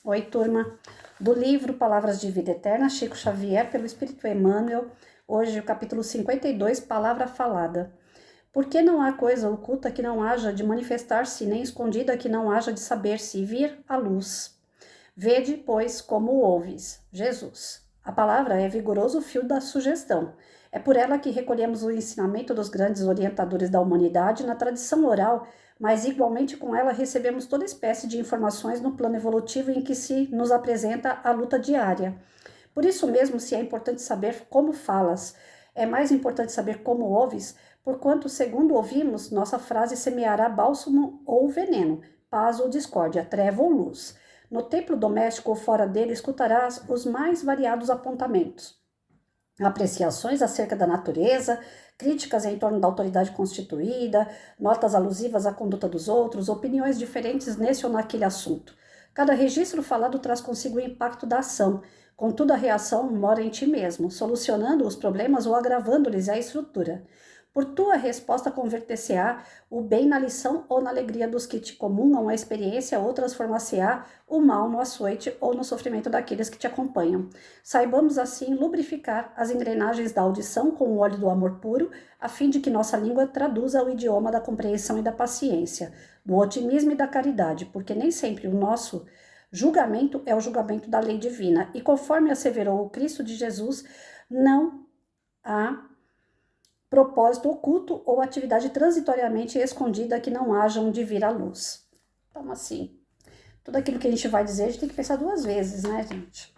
Oi, turma. Do livro Palavras de Vida Eterna, Chico Xavier, pelo Espírito Emmanuel. Hoje, o capítulo 52, Palavra Falada. Por que não há coisa oculta que não haja de manifestar-se, nem escondida que não haja de saber-se e vir à luz? Vede, pois, como ouves. Jesus. A palavra é vigoroso fio da sugestão. É por ela que recolhemos o ensinamento dos grandes orientadores da humanidade na tradição oral, mas igualmente com ela recebemos toda espécie de informações no plano evolutivo em que se nos apresenta a luta diária. Por isso mesmo, se é importante saber como falas, é mais importante saber como ouves, porquanto, segundo ouvimos, nossa frase semeará bálsamo ou veneno, paz ou discórdia, treva ou luz. No templo doméstico ou fora dele escutarás os mais variados apontamentos, apreciações acerca da natureza, críticas em torno da autoridade constituída, notas alusivas à conduta dos outros, opiniões diferentes nesse ou naquele assunto. Cada registro falado traz consigo o impacto da ação, contudo a reação mora em ti mesmo, solucionando os problemas ou agravando-lhes a estrutura. Por tua resposta converter-se-á o bem na lição ou na alegria dos que te comungam a experiência ou transformar-se-á o mal no açoite ou no sofrimento daqueles que te acompanham. Saibamos assim lubrificar as engrenagens da audição com o óleo do amor puro, a fim de que nossa língua traduza o idioma da compreensão e da paciência, do otimismo e da caridade, porque nem sempre o nosso julgamento é o julgamento da lei divina, e conforme asseverou o Cristo de Jesus, não há propósito oculto ou atividade transitoriamente escondida que não hajam de vir à luz. Então, assim, tudo aquilo que a gente vai dizer, a gente tem que pensar duas vezes, né, gente?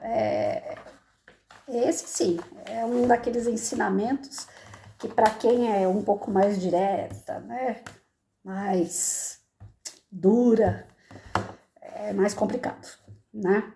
Esse, sim, é um daqueles ensinamentos que, para quem é um pouco mais direta, né, mais dura, é mais complicado, né?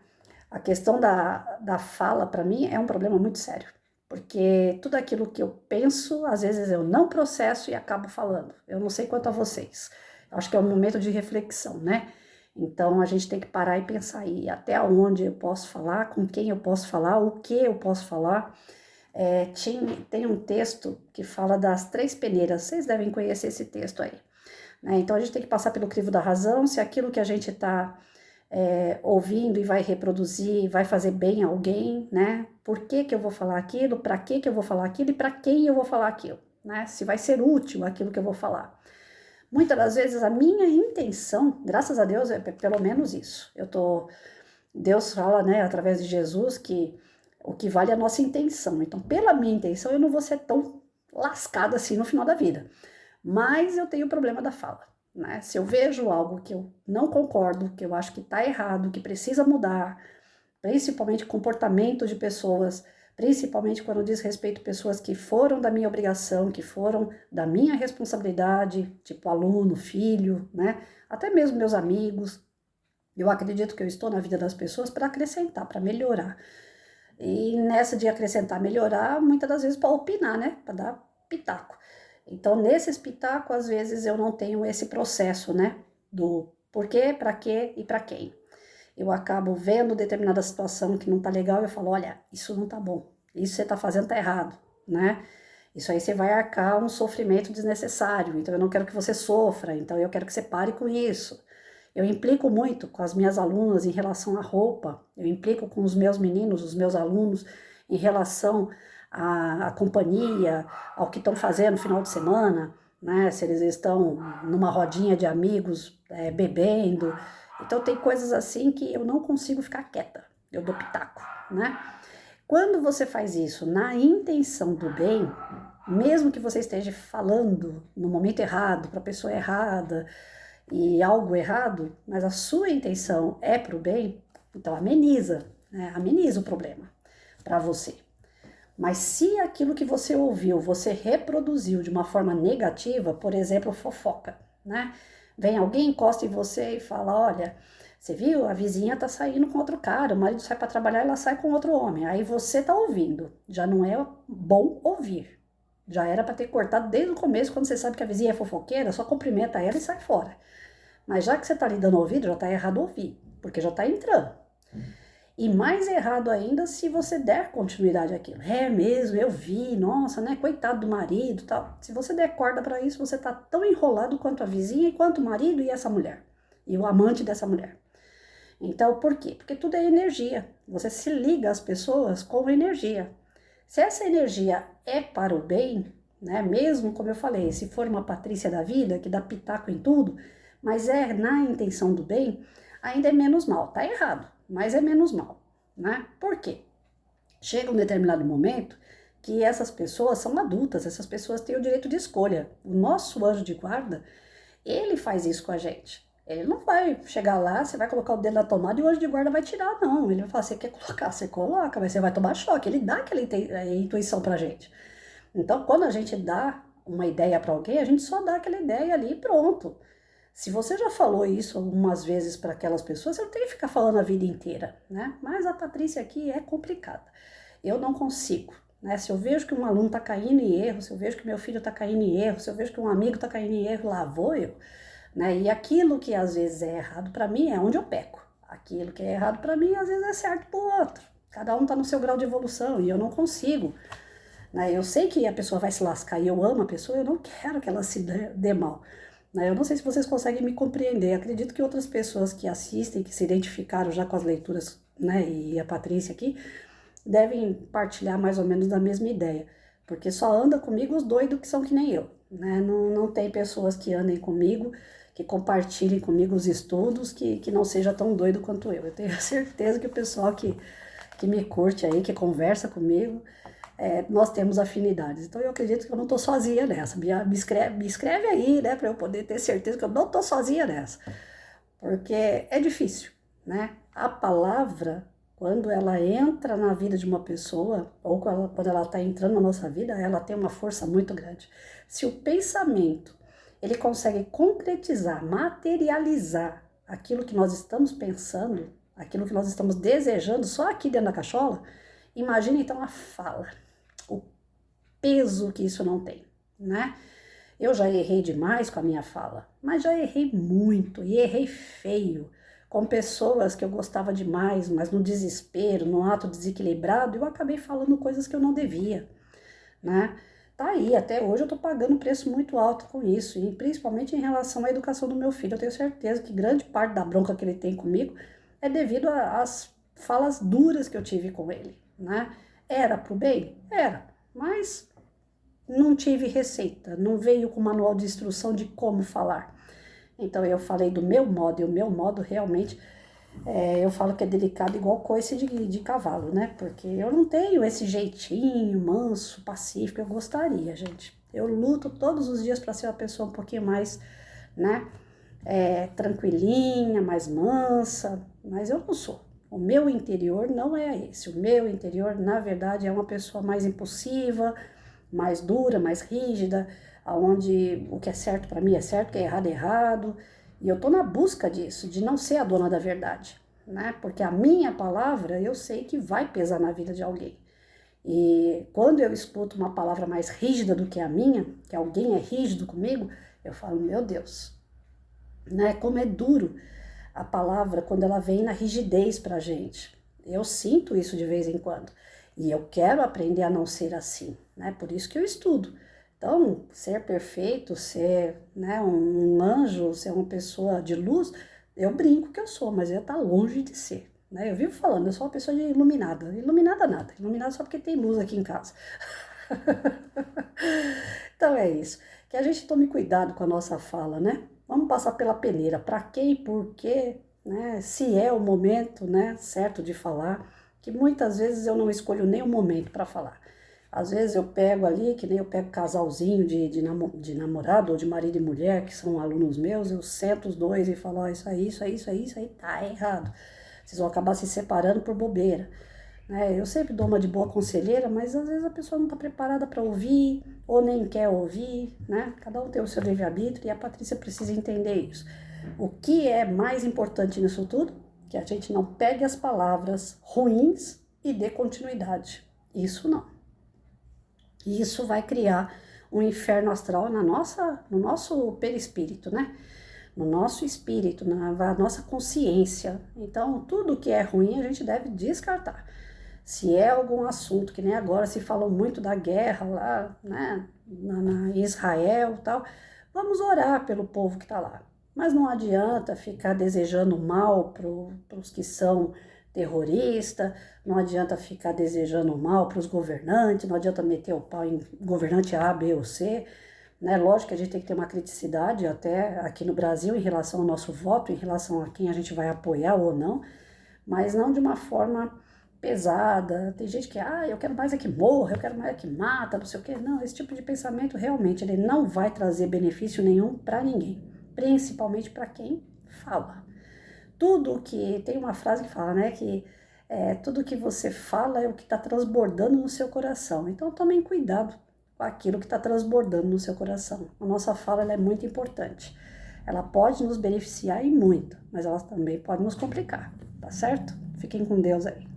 A questão da fala, para mim, é um problema muito sério. Porque tudo aquilo que eu penso, às vezes eu não processo e acabo falando. Eu não sei quanto a vocês. Eu acho que é um momento de reflexão, né? Então a gente tem que parar e pensar aí até onde eu posso falar, com quem eu posso falar, o que eu posso falar. Tem um texto que fala das três peneiras. Vocês devem conhecer esse texto aí, né? Então a gente tem que passar pelo crivo da razão, se aquilo que a gente está ouvindo e vai reproduzir, vai fazer bem a alguém, né? Por que que eu vou falar aquilo, para que que eu vou falar aquilo e para quem eu vou falar aquilo, né? Se vai ser útil aquilo que eu vou falar. Muitas das vezes a minha intenção, graças a Deus, é pelo menos isso. Deus fala, né, através de Jesus, que o que vale é a nossa intenção. Então, pela minha intenção, eu não vou ser tão lascada assim no final da vida. Mas eu tenho o problema da fala, né? Se eu vejo algo que eu não concordo, que eu acho que está errado, que precisa mudar, principalmente comportamento de pessoas, principalmente quando diz respeito a pessoas que foram da minha obrigação, que foram da minha responsabilidade, tipo aluno, filho, né? Até mesmo meus amigos. Eu acredito que eu estou na vida das pessoas para acrescentar, para melhorar. E nessa de acrescentar, melhorar, muitas das vezes para opinar, né? Para dar pitaco. Então, nesses pitacos, às vezes eu não tenho esse processo, né? Do porquê, para quê e para quem. Eu acabo vendo determinada situação que não tá legal e eu falo, olha, isso não tá bom. Isso você tá fazendo tá errado, né? Isso aí você vai arcar um sofrimento desnecessário. Então, eu não quero que você sofra. Então, eu quero que você pare com isso. Eu implico muito com as minhas alunas em relação à roupa, eu implico com os meus meninos, os meus alunos, em relação à companhia, ao que estão fazendo no final de semana, né? Se eles estão numa rodinha de amigos, bebendo. Então, tem coisas assim que eu não consigo ficar quieta, eu dou pitaco, né? Quando você faz isso na intenção do bem, mesmo que você esteja falando no momento errado, para a pessoa errada, e algo errado, mas a sua intenção é para o bem, então ameniza, né? Ameniza o problema para você. Mas se aquilo que você ouviu, você reproduziu de uma forma negativa, por exemplo, fofoca, né? Vem alguém, encosta em você e fala, olha, você viu, a vizinha tá saindo com outro cara, o marido sai para trabalhar e ela sai com outro homem. Aí você tá ouvindo, já não é bom ouvir. Já era para ter cortado desde o começo, quando você sabe que a vizinha é fofoqueira, só cumprimenta ela e sai fora. Mas já que você está lhe dando ouvido, já está errado ouvir, porque já está entrando. E mais errado ainda se você der continuidade àquilo. É mesmo, eu vi, nossa, né, coitado do marido, tal. Se você der corda para isso, você está tão enrolado quanto a vizinha, quanto o marido e essa mulher. E o amante dessa mulher. Então, por quê? Porque tudo é energia. Você se liga às pessoas com energia. Se essa energia é para o bem, né? Mesmo, como eu falei, se for uma Patrícia da vida, que dá pitaco em tudo, mas é na intenção do bem, ainda é menos mal. Tá errado, mas é menos mal, né? Por quê? Chega um determinado momento que essas pessoas são adultas, essas pessoas têm o direito de escolha. O nosso anjo de guarda, ele faz isso com a gente. Ele não vai chegar lá, você vai colocar o dedo na tomada e o anjo de guarda vai tirar, não. Ele vai falar, você quer colocar? Você coloca, mas você vai tomar choque. Ele dá aquela intuição pra gente. Então, quando a gente dá uma ideia para alguém, a gente só dá aquela ideia ali e pronto. Se você já falou isso algumas vezes para aquelas pessoas, você não tem que ficar falando a vida inteira, né? Mas a Patrícia aqui é complicada. Eu não consigo, né? Se eu vejo que um aluno está caindo em erro, se eu vejo que meu filho está caindo em erro, se eu vejo que um amigo está caindo em erro, lá vou eu, né? E aquilo que às vezes é errado para mim é onde eu peco. Aquilo que é errado para mim às vezes é certo para o outro. Cada um está no seu grau de evolução e eu não consigo, né? Eu sei que a pessoa vai se lascar e eu amo a pessoa, eu não quero que ela se dê mal. Né? Eu não sei se vocês conseguem me compreender. Acredito que outras pessoas que assistem, que se identificaram já com as leituras, né, e a Patrícia aqui, devem partilhar mais ou menos da mesma ideia. Porque só anda comigo os doidos que são que nem eu. Né? Não tem pessoas que andem comigo, que compartilhem comigo os estudos, que não seja tão doido quanto eu. Eu tenho certeza que o pessoal que me curte aí, que conversa comigo, nós temos afinidades. Então eu acredito que eu não estou sozinha nessa. Me escreve aí, né, para eu poder ter certeza que eu não estou sozinha nessa. Porque é difícil, né? A palavra, quando ela entra na vida de uma pessoa, ou quando ela está entrando na nossa vida, ela tem uma força muito grande. Se o pensamento, ele consegue concretizar, materializar aquilo que nós estamos pensando, aquilo que nós estamos desejando só aqui dentro da cachola, imagine então a fala, o peso que isso não tem, né? Eu já errei demais com a minha fala, mas já errei muito e errei feio com pessoas que eu gostava demais, mas no desespero, no ato desequilibrado, eu acabei falando coisas que eu não devia, né? Tá aí, até hoje eu tô pagando um preço muito alto com isso, e principalmente em relação à educação do meu filho. Eu tenho certeza que grande parte da bronca que ele tem comigo é devido às falas duras que eu tive com ele, né? Era pro bem? Era, mas não tive receita, não veio com manual de instrução de como falar. Então eu falei do meu modo, e o meu modo realmente, eu falo que é delicado igual coice de cavalo, né? Porque eu não tenho esse jeitinho manso, pacífico, eu gostaria, gente. Eu luto todos os dias para ser uma pessoa um pouquinho mais, né, tranquilinha, mais mansa, mas eu não sou. O meu interior não é esse. O meu interior, na verdade, é uma pessoa mais impulsiva, mais dura, mais rígida, onde o que é certo para mim é certo, o que é errado é errado. E eu tô na busca disso, de não ser a dona da verdade, né? Porque a minha palavra eu sei que vai pesar na vida de alguém. E quando eu escuto uma palavra mais rígida do que a minha, que alguém é rígido comigo, eu falo, meu Deus, né? Como é duro a palavra quando ela vem na rigidez pra gente. Eu sinto isso de vez em quando. E eu quero aprender a não ser assim, né? Por isso que eu estudo. Então, ser perfeito, ser, né, um anjo, ser uma pessoa de luz, eu brinco que eu sou, mas eu tá longe de ser, né? Eu vivo falando, eu sou uma pessoa iluminada. Iluminada nada, iluminada só porque tem luz aqui em casa. Então é isso. Que a gente tome cuidado com a nossa fala, né? Vamos passar pela peneira. Para quem, por quê, né? Se é o momento, né, certo de falar. Que muitas vezes eu não escolho nem o momento para falar. Às vezes eu pego ali, que nem eu pego casalzinho de namorado ou de marido e mulher, que são alunos meus, eu sento os dois e falo, ó, isso aí tá errado. Vocês vão acabar se separando por bobeira. Eu sempre dou uma de boa conselheira, mas às vezes a pessoa não está preparada para ouvir ou nem quer ouvir, né? Cada um tem o seu livre-arbítrio e a Patrícia precisa entender isso. O que é mais importante nisso tudo? Que a gente não pegue as palavras ruins e dê continuidade. Isso não. Isso vai criar um inferno astral no nosso perispírito, né? No nosso espírito, na nossa consciência. Então, tudo que é ruim a gente deve descartar. Se é algum assunto, que nem agora se falou muito da guerra lá, né, na Israel e tal, vamos orar pelo povo que está lá. Mas não adianta ficar desejando mal para os que são terroristas, não adianta ficar desejando mal para os governantes, não adianta meter o pau em governante A, B ou C, né? Lógico que a gente tem que ter uma criticidade até aqui no Brasil em relação ao nosso voto, em relação a quem a gente vai apoiar ou não, mas não de uma forma pesada. Tem gente que, eu quero mais é que morra, eu quero mais é que mata, não sei o quê. Não, esse tipo de pensamento realmente ele não vai trazer benefício nenhum para ninguém, principalmente para quem fala. Tudo que, tem uma frase que fala, né, que tudo que você fala é o que está transbordando no seu coração. Então tomem cuidado com aquilo que está transbordando no seu coração. A nossa fala ela é muito importante. Ela pode nos beneficiar e muito, mas ela também pode nos complicar, tá certo? Fiquem com Deus aí.